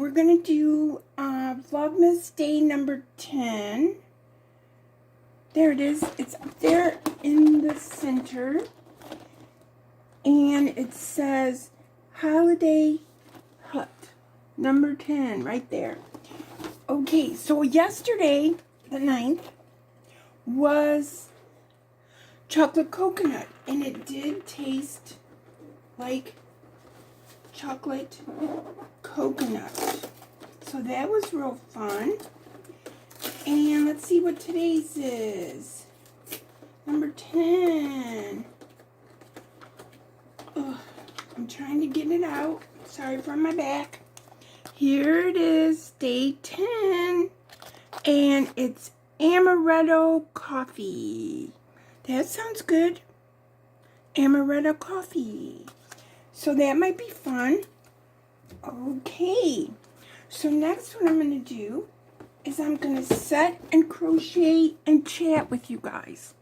we're going to do Vlogmas day number 10. There it is. It's up there in the center. And it says Holiday Hut, number 10, right there. Okay, so yesterday, the 9th, was chocolate coconut. And it did taste like chocolate coconut. So that was real fun. And let's see what today's is. Number 10. Ugh, I'm trying to get it out. Sorry for my back. Here it is, day 10. And it's amaretto coffee. That sounds good. Amaretto coffee. So that might be fun. Okay. So next what I'm going to do is I'm going to set and crochet and chat with you guys.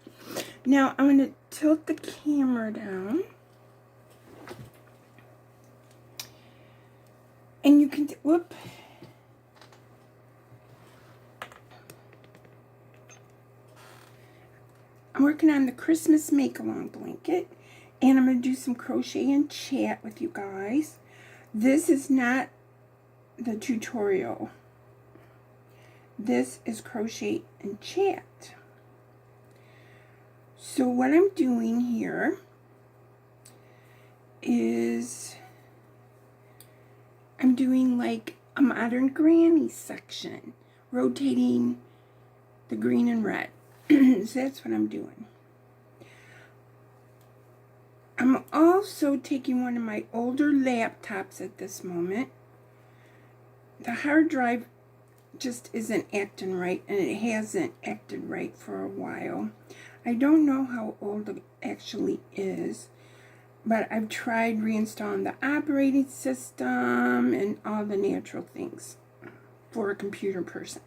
Now I'm going to tilt the camera down. And you can, whoop. I'm working on the Christmas make-along blanket. And I'm going to do some crochet and chat with you guys. This is not the tutorial. This is crochet and chat. So what I'm doing here is I'm doing like a modern granny section, rotating the green and red. So that's what I'm doing. I'm also taking one of my older laptops at this moment. The hard drive just isn't acting right, and it hasn't acted right for a while. I don't know how old it actually is, but I've tried reinstalling the operating system and all the natural things for a computer person.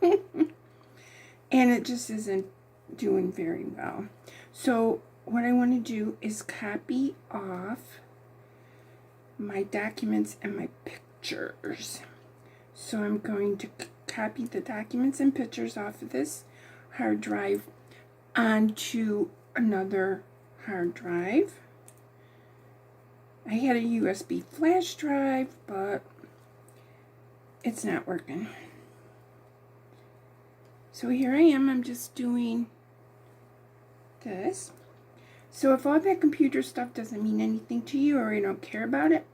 And it just isn't doing very well. So what I want to do is copy off my documents and my pictures. So I'm going to copy the documents and pictures off of this hard drive onto another hard drive. I had a USB flash drive, but it's not working. So here I am, I'm just doing this. So if all that computer stuff doesn't mean anything to you or you don't care about it,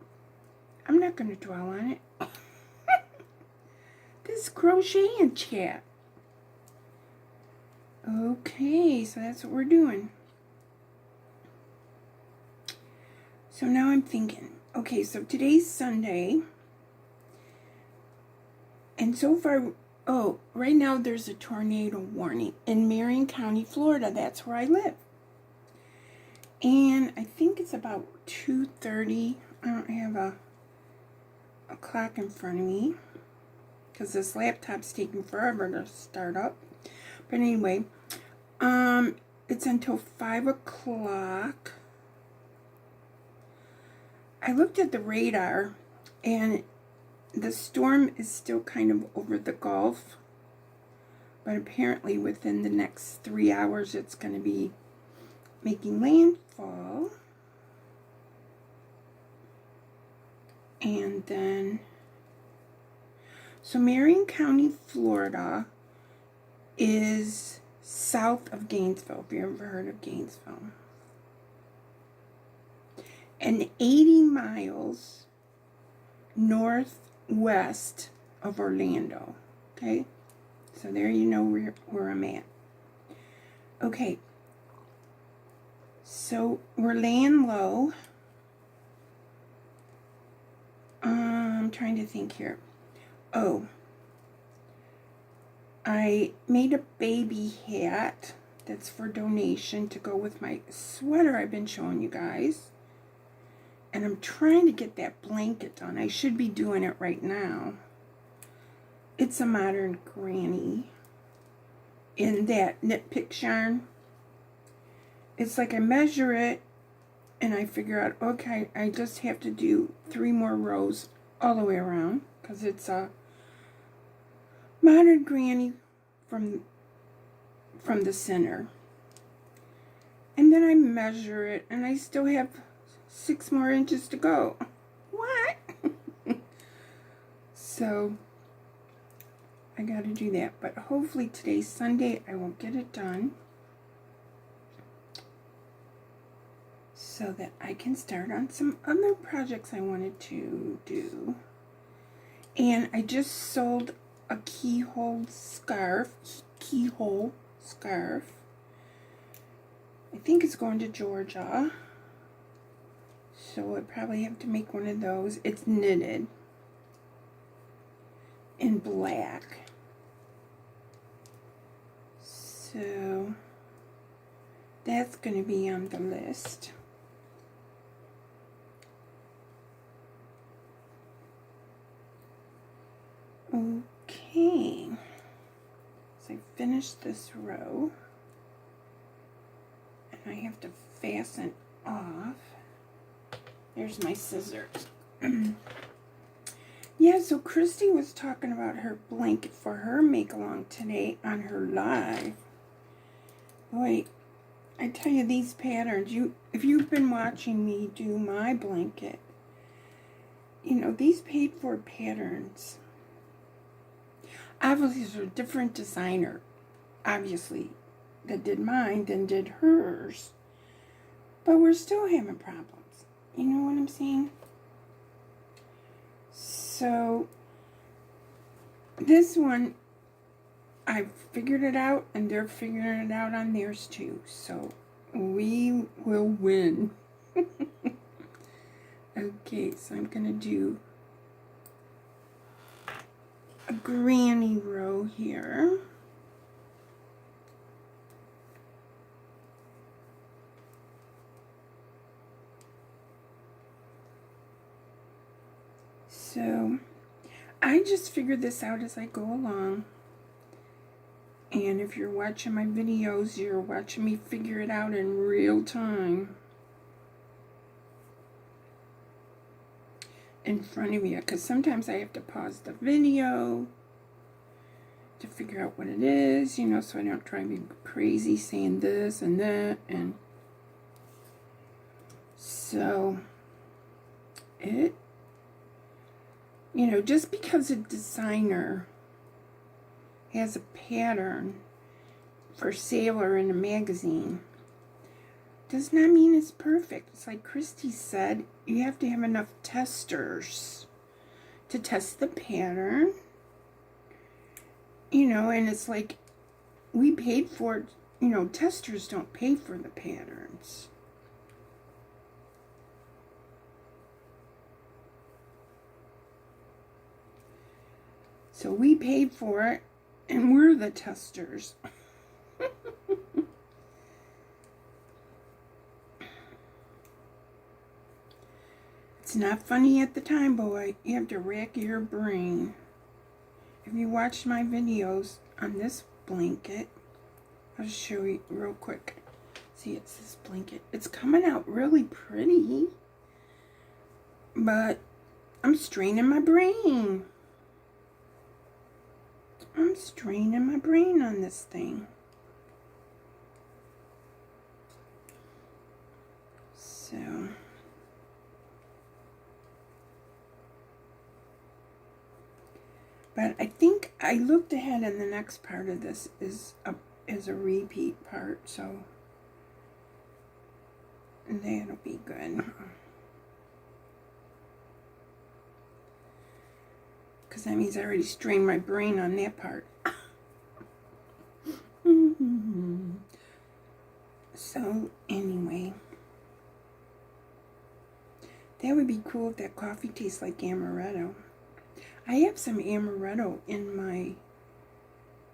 I'm not going to dwell on it. This is crochet and chat. Okay, so that's what we're doing. So now I'm thinking, okay, so today's Sunday. And so far, oh, right now there's a tornado warning in Marion County, Florida. That's where I live. And I think it's about 2:30. I don't have a clock in front of me because this laptop's taking forever to start up. But anyway, it's until 5 o'clock. I looked at the radar, and the storm is still kind of over the Gulf. But apparently within the next 3 hours, it's going to be making landfall. And then, so Marion County, Florida is south of Gainesville, if you ever heard of Gainesville. And 80 miles northwest of Orlando. Okay? So there you know where I'm at. Okay. So we're laying low. I'm trying to think here. Oh. I made a baby hat that's for donation to go with my sweater I've been showing you guys. And I'm trying to get that blanket done. I should be doing it right now. It's a modern granny in that knit picks yarn. It's like I measure it and I figure out, okay, I just have to do 3 more rows all the way around, because it's a modern granny from the center. And then I measure it, and I still have 6 more inches to go. What? So I got to do that, but hopefully today's Sunday I will get it done so that I can start on some other projects I wanted to do. And I just sold a keyhole scarf. I think it's going to Georgia, so I probably have to make one of those. It's knitted in black, so that's going to be on the list. Okay, so I finished this row, and I have to fasten off. There's my scissors. Yeah, so Christy was talking about her blanket for her make-along today on her live. Boy, I tell you, these patterns, if you've been watching me do my blanket, you know, these paid-for patterns, obviously there's a different designer, obviously, that did mine than did hers. But we're still having problems. You know what I'm saying? So, this one, I've figured it out, and they're figuring it out on theirs too. So, we will win. Okay, so I'm going to do a granny row here. So, I just figured this out as I go along. And if you're watching my videos, you're watching me figure it out in real time. In front of you. Because sometimes I have to pause the video to figure out what it is, you know, so I don't drive me crazy saying this and that. And so, you know, just because a designer has a pattern for sale or in a magazine does not mean it's perfect. It's like Christy said, you have to have enough testers to test the pattern. You know, and it's like we paid for it. You know, testers don't pay for the patterns. So we paid for it, and we're the testers. It's not funny at the time, boy. You have to rack your brain. If you watched my videos on this blanket, I'll just show you real quick. See, it's this blanket. It's coming out really pretty, but I'm straining my brain. I'm straining my brain on this thing. So, but I think I looked ahead, and the next part of this is a repeat part, so that'll be good. Because that means I already strained my brain on that part. So, anyway. That would be cool if that coffee tastes like amaretto. I have some amaretto in my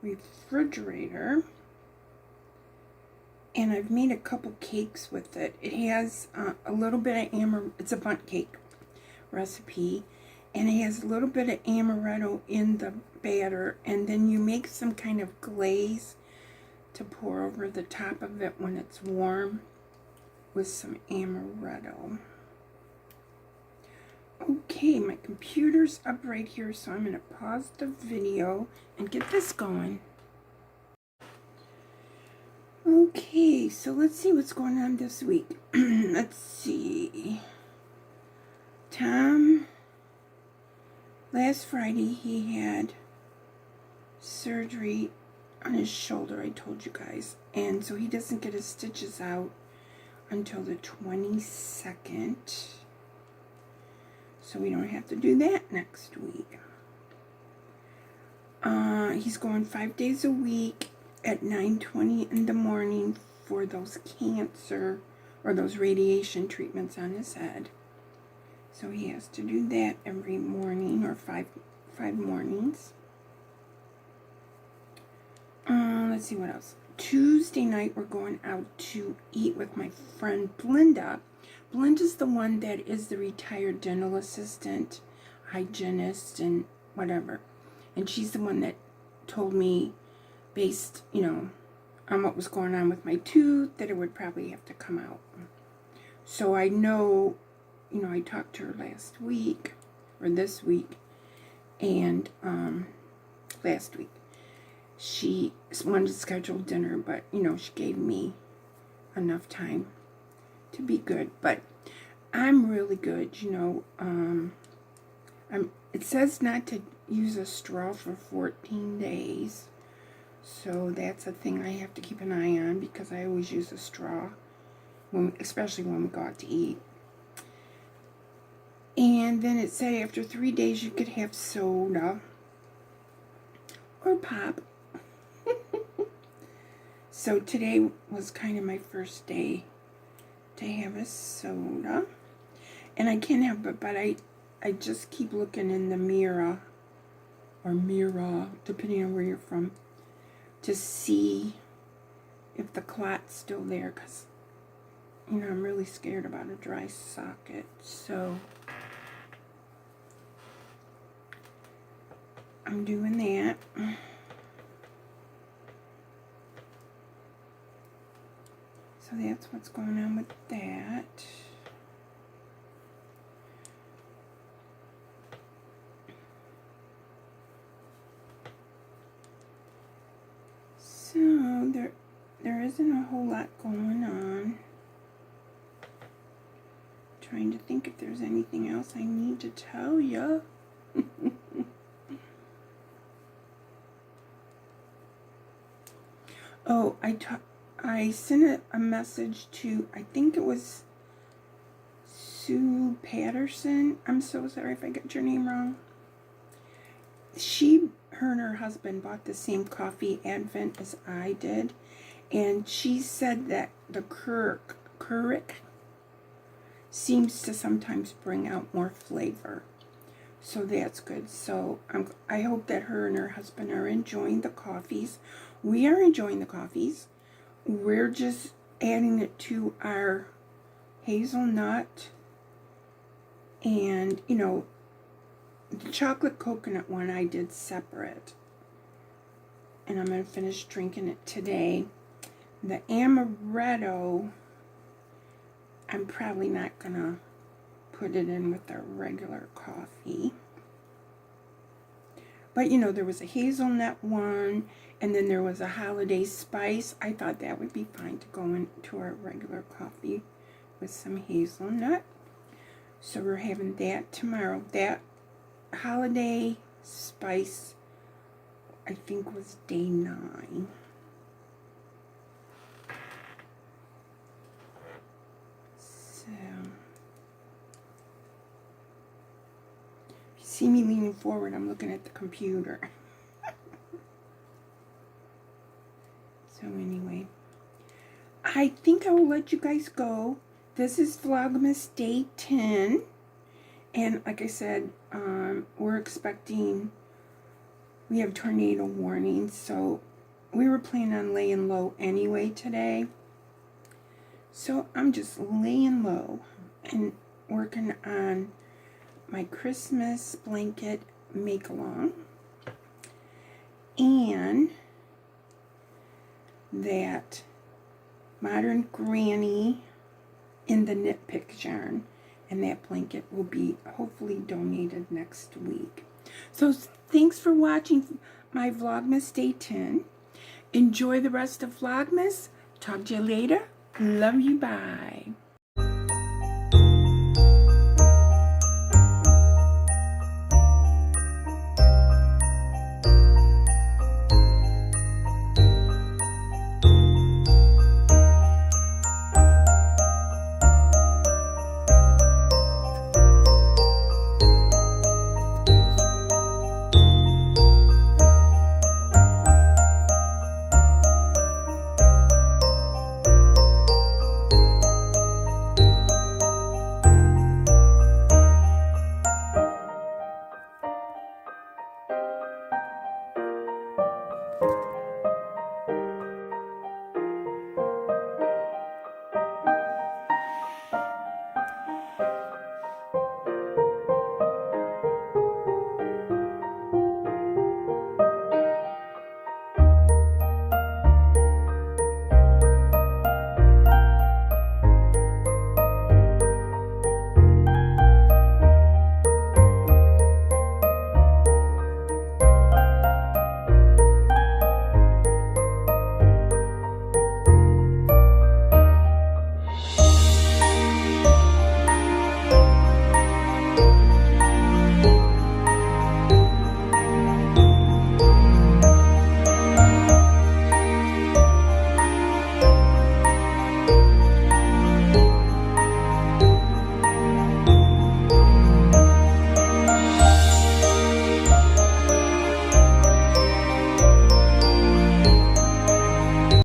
refrigerator. And I've made a couple cakes with it. It has a little bit of amaretto. It's a bundt cake recipe. And it has a little bit of amaretto in the batter, and then you make some kind of glaze to pour over the top of it when it's warm with some amaretto. Okay, my computer's up right here, so I'm going to pause the video and get this going. Okay, so let's see what's going on this week. Let's see. Tom, last Friday he had surgery on his shoulder, I told you guys. And so he doesn't get his stitches out until the 22nd. So we don't have to do that next week. He's going 5 days a week at 9:20 in the morning for those cancer or those radiation treatments on his head. So he has to do that every morning, or five mornings. Let's see what else. Tuesday night we're going out to eat with my friend Belinda. Belinda's the one that is the retired dental assistant, hygienist, and whatever. And she's the one that told me, based, on what was going on with my tooth, that it would probably have to come out. So I know, I talked to her last week, or this week, and last week. She wanted to schedule dinner, but, she gave me enough time to be good. But I'm really good, it says not to use a straw for 14 days. So that's a thing I have to keep an eye on, because I always use a straw, especially when we go out to eat. And then it said after 3 days you could have soda or pop. So today was kind of my first day to have a soda. And I can't have it, but I just keep looking in the mirror, or mirror, depending on where you're from, to see if the clot's still there, because, I'm really scared about a dry socket. So I'm doing that. So that's what's going on with that. So there isn't a whole lot going on. Trying to think if there's anything else I need to tell you. Oh, I sent a message to, I think it was Sue Patterson. I'm so sorry if I got your name wrong. Her and her husband bought the same coffee advent as I did. And she said that the Keurig seems to sometimes bring out more flavor. So that's good. So I hope that her and her husband are enjoying the coffees. We are enjoying the coffees. We're just adding it to our hazelnut. And, the chocolate coconut one I did separate. And I'm going to finish drinking it today. The amaretto, I'm probably not going to put it in with the regular coffee. But, there was a hazelnut one, and then there was a holiday spice. I thought that would be fine to go into our regular coffee with some hazelnut. So we're having that tomorrow. That holiday spice, I think, was day 9. So, if you see me leaning forward, I'm looking at the computer. So anyway, I think I will let you guys go. This is Vlogmas Day 10. And like I said, we're expecting, we have tornado warnings, so we were planning on laying low anyway today. So I'm just laying low and working on my Christmas blanket make-along. And that Modern Granny in the Knit Pick yarn. and that blanket will be hopefully donated next week. So thanks for watching my Vlogmas Day 10. Enjoy the rest of Vlogmas. Talk to you later. Love you. Bye.